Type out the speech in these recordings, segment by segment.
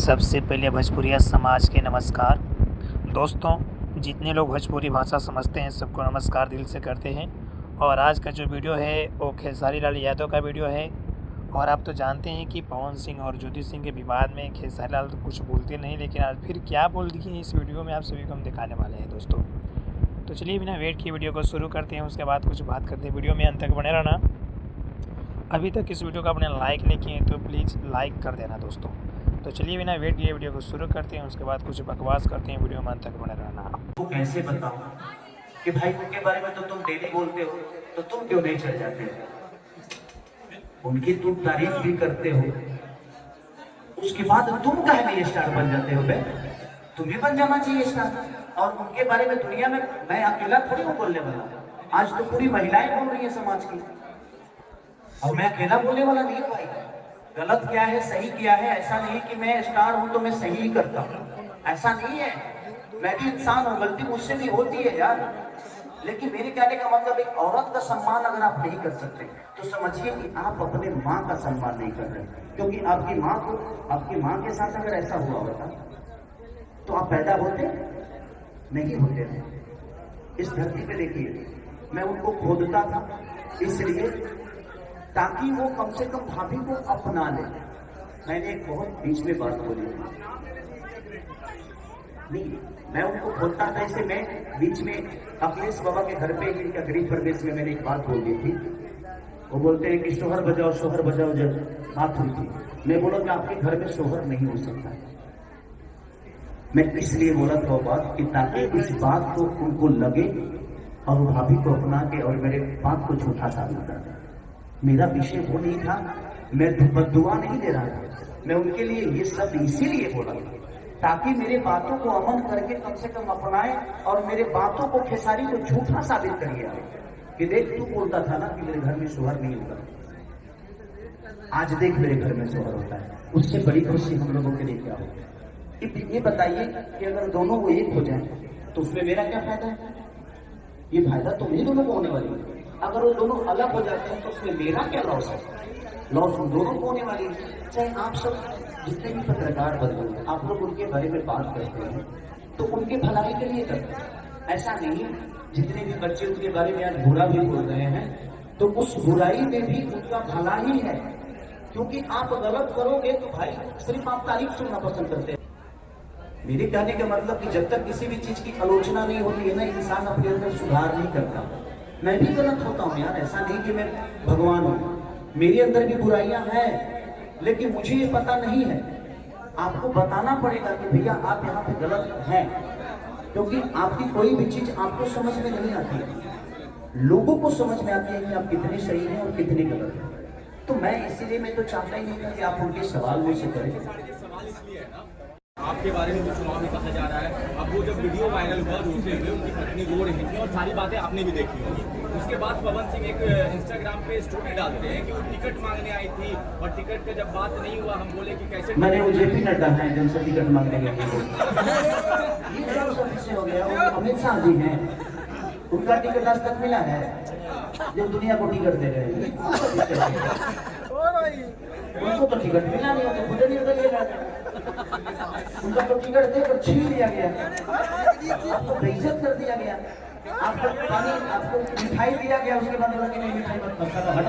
सबसे पहले भोजपुरिया समाज के नमस्कार। दोस्तों, जितने लोग भोजपुरी भाषा समझते हैं सबको नमस्कार दिल से करते हैं। और आज का जो वीडियो है वो खेसारी लाल यादव का वीडियो है। और आप तो जानते हैं कि पवन सिंह और ज्योति सिंह के विवाद में खेसारी लाल तो कुछ बोलते नहीं, लेकिन आज फिर क्या बोल दिए इस वीडियो में आप सभी को हम दिखाने वाले हैं दोस्तों। तो चलिए बिना वेट किए वीडियो को शुरू करते हैं, उसके बाद कुछ बात करते हैं। वीडियो में अंत तक बने रहना। अभी तक इस वीडियो को आपने लाइक नहीं किए तो प्लीज़ लाइक कर देना दोस्तों। तो चलिए बिना वेट किए वीडियो को शुरू करते हैं, उसके बाद कुछ बकवास करते हैं। वीडियो में अंत तक बने रहना। तो कैसे बताऊं कि भाई उनके बारे में तो तुम डेली बोलते हो, तो तुम क्यों नहीं चल जाते हो? उनकी तुम तारीफ भी करते हो, उसके बाद तुम काहे नहीं स्टार बन जाते हो? बे तुम्हें बन जाना चाहिए स्टार। और उनके बारे में दुनिया में मैं अकेला थोड़ी हूँ बोलने वाला। आज तो पूरी महिलाएं बोल रही है समाज की, और मैं अकेला बोलने वाला नहीं हूँ भाई। गलत क्या है सही क्या है, ऐसा नहीं कि मैं स्टार हूं तो मैं सही ही करता हूं, ऐसा नहीं है। मैं भी इंसान हूं, गलती मुझसे भी होती है यार। लेकिन मेरे कहने का मतलब एक औरत का सम्मान अगर आप नहीं कर सकते तो समझिए कि आप अपने माँ का सम्मान नहीं कर रहे। क्योंकि आपकी माँ के साथ अगर ऐसा हुआ होता तो आप पैदा होते नहीं होते थे। इस धरती पे देखिए, मैं उनको खोदता था इसलिए ताकि वो कम से कम भाभी को अपना ले। मैंने एक बहुत बीच में बात बोली नहीं, मैं उनको खोलता था इसे। मैं बीच में अखिलेश बाबा के घर पे इनका गरीब प्रदेश में मैंने एक बात बोल दी थी। वो बोलते हैं कि सोहर बजाओ जब बात हुई थी। मैं बोला कि आपके घर में सोहर नहीं हो सकता। मैं इसलिए बोला था वो बात कि ताकि इस बात को उनको लगे और वो भाभी को अपना के और मेरे बात को झूठा साबित कर दे। मेरा विषय वो नहीं था, मैं दुआ नहीं दे रहा था। मैं उनके लिए ये सब इसीलिए बोला ताकि मेरे बातों को अमन करके कम से कम अपनाए और मेरे बातों को खेसारी को झूठा साबित करिए कि देख तू बोलता था ना कि मेरे घर में सोहर नहीं होगा, आज देख मेरे घर में सोहर होता है। उससे बड़ी खुशी हम लोगों के लिए क्या होगी? ये बताइए कि अगर दोनों वो एक हो जाए तो उसमें मेरा क्या फायदा है? ये फायदा तो मेरे दोनों को होने वाली है। अगर वो दोनों अलग हो जाते हैं तो उसमें मेरा क्या लॉस है? लॉस उन दोनों को होने वाली है। चाहे आप सब जितने भी पत्रकार बदल आप लोग उनके बारे में बात करते हैं तो उनके भलाई के लिए करते हैं, ऐसा नहीं। जितने भी बच्चे उनके बारे में आज बुरा भी बोल रहे हैं तो उस बुराई में भी उनका भला ही है। क्योंकि आप गलत करोगे तो भाई सिर्फ आप तारीफ सुनना पसंद करते हैं। मेरे कहने का मतलब कि जब तक किसी भी चीज की आलोचना नहीं होती है ना, इंसान अपने अंदर सुधार नहीं करता। मैं भी गलत होता हूँ यार, ऐसा नहीं कि मैं भगवान हूँ, मेरे अंदर भी बुराइयां हैं, लेकिन मुझे ये पता नहीं है। आपको बताना पड़ेगा कि भैया आप यहाँ पे गलत हैं, क्योंकि आपकी कोई भी चीज आपको समझ में नहीं आती है, लोगों को समझ में आती है कि आप कितने सही हैं और कितने गलत हैं। तो मैं इसीलिए मैं तो चाहता ही नहीं था कि आप उनके सवाल मुझसे करें। आपके बारे में जो चुनाव में कहा जा रहा है, अब वो जब वीडियो वायरल हुआ रोते हुए उनकी पत्नी रो रही थी और सारी बातें आपने भी देखी होगी। उसके बाद पवन सिंह एक इंस्टाग्राम पे स्टोरी डालते हैं कि वो टिकट मांगने आई थी और टिकट का जब बात नहीं हुआ हम बोले कि कैसे। मैंने वो जेपी नड्डा है जिनसे टिकट मांगने गए हो गया। वो अमित शाह जी हैं, उनका टिकट आज तक मिला है जब दुनिया को टिकट दे रहे हैं। उनको तो टिकट मिला नहीं, तो खुद नहीं उनका तो टिकट देकर छीन लिया गया, आपको बेइज्जत कर दिया गया, आपको पानी आपको मिठाई दिया गया, उसके बाद बोला कि नहीं मिठाई मत खा लो, हट।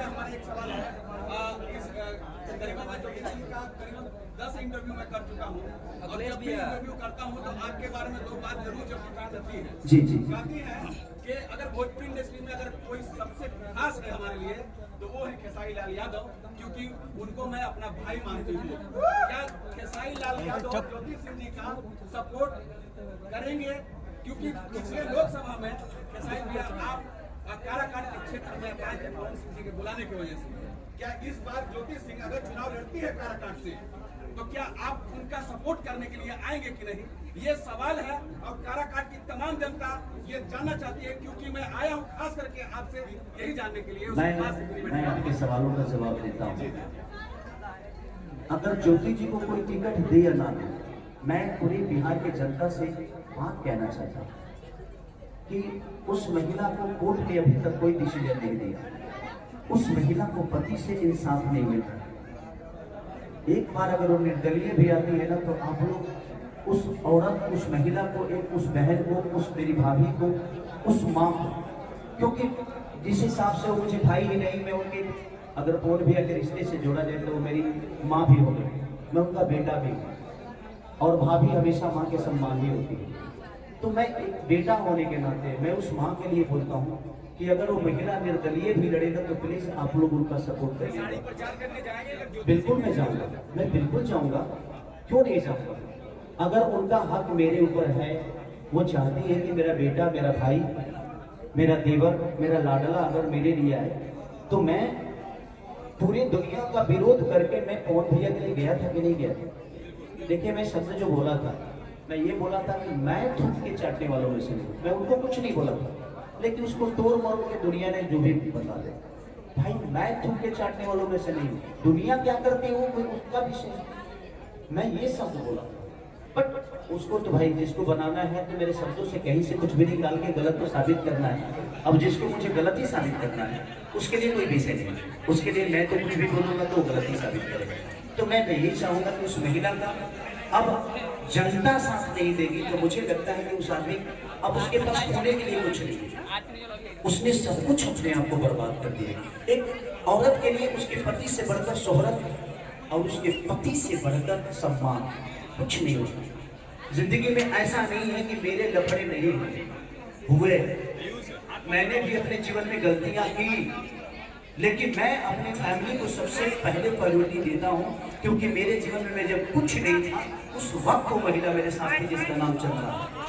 हमारा एक सवाल है, दस इंटरव्यू मैं कर चुका हूँ और जब भी इंटरव्यू करता हूँ तो आपके बारे में दो बात जरूर जब उठा देती है। जी कहती है कि अगर भोजपुरी इंडस्ट्री में अगर कोई सबसे खास है हमारे लिए तो वो है खेसारी लाल यादव, क्योंकि उनको मैं अपना भाई मानती हूँ। क्या खेसारी लाल यादव ज्योति सिंह जी का सपोर्ट करेंगे? क्योंकि पिछले लोकसभा में खेसारी भैया आप काराकाट के क्षेत्र में आए थे पवन सिंह जी के बुलाने की वजह से। क्या इस बार ज्योति सिंह अगर चुनाव लड़ती है काराकाट से तो क्या आप उनका सपोर्ट करने के लिए आएंगे कि नहीं? ये सवाल है और काराकाट की तमाम जनता ये जानना चाहती है, क्योंकि मैं आया हूँ खास करके आपसे यही जानने के लिए। मैं आपके सवालों का जवाब देता हूँ। अगर ज्योति जी को कोई टिकट दे या ना दे, मैं पूरी बिहार की जनता से बात कहना चाहता हूँ कि उस महिला को कोर्ट ने अभी तक कोई डिसीजन नहीं दिया। उस महिला को पति से इंसाफ नहीं मिलता। एक बार अगर वो निर्दलीय भी आती है ना, तो आप लोग उस औरत, उस महिला को, एक उस बहन को, उस मेरी भाभी को, उस माँ को, क्योंकि जिस हिसाब से वो मुझे भाई ही नहीं, मैं उनके अगर और भी अगर रिश्ते से जोड़ा जाए तो वो मेरी माँ भी हो गई, मैं उनका बेटा भी, और भाभी हमेशा माँ के सम्मान ही होती है। तो मैं एक बेटा होने के नाते मैं उस माँ के लिए बोलता हूँ कि अगर वो महिला निर्दलीय भी लड़ेगा तो प्लीज आप लोग उनका सपोर्ट करिए। बिल्कुल मैं जाऊंगा, मैं बिल्कुल जाऊंगा, क्यों नहीं जाऊंगा। अगर उनका हक मेरे ऊपर है, वो चाहती है कि मेरा बेटा, मेरा भाई, मेरा देवर, मेरा लाडला अगर मेरे लिए आए, तो मैं पूरी दुनिया का विरोध करके मैं पवन भैया के लिए गया था कि नहीं गया था। देखिए मैं शब्द जो बोला था, मैं ये बोला था कि मैं थूक के चाटने वालों में से नहीं, मैं उनको कुछ नहीं बोला था, लेकिन उसको तोड़ मोड़ के दुनिया ने जो भी बता दे, भाई मैं थूक के चाटने वालों में से नहीं, दुनिया क्या करती है वो उसका विषय, मैं ये शब्द बोला। बट उसको तो भाई जिसको बनाना है तो मेरे शब्दों से कहीं से कुछ भी निकाल के गलत तो साबित करना है। अब जिसको मुझे गलत ही साबित करना है उसके लिए कोई विषय नहीं, उसके लिए मैं तो कुछ भी बोलूंगा तो गलत ही साबित करेगा। तो मैं यही चाहूंगा कि उस महिला का अब जनता साथ नहीं देगी, तो मुझे लगता है कि उस आदमी अब उसके पास होने के लिए कुछ नहीं है, उसने सब कुछ अपने आप को बर्बाद कर दिया। एक औरत के लिए उसके पति से बढ़कर शोहरत और उसके पति से बढ़कर सम्मान कुछ नहीं होता। जिंदगी में ऐसा नहीं है कि मेरे लफड़े नहीं हुए, मैंने भी अपने जीवन में गलतियां की, लेकिन मैं अपनी फैमिली को सबसे पहले प्रायोरिटी देता हूं, क्योंकि मेरे जीवन में जब कुछ नहीं था उस वक्त वो महिला मेरे साथ थी जिसका नाम चंद्रा।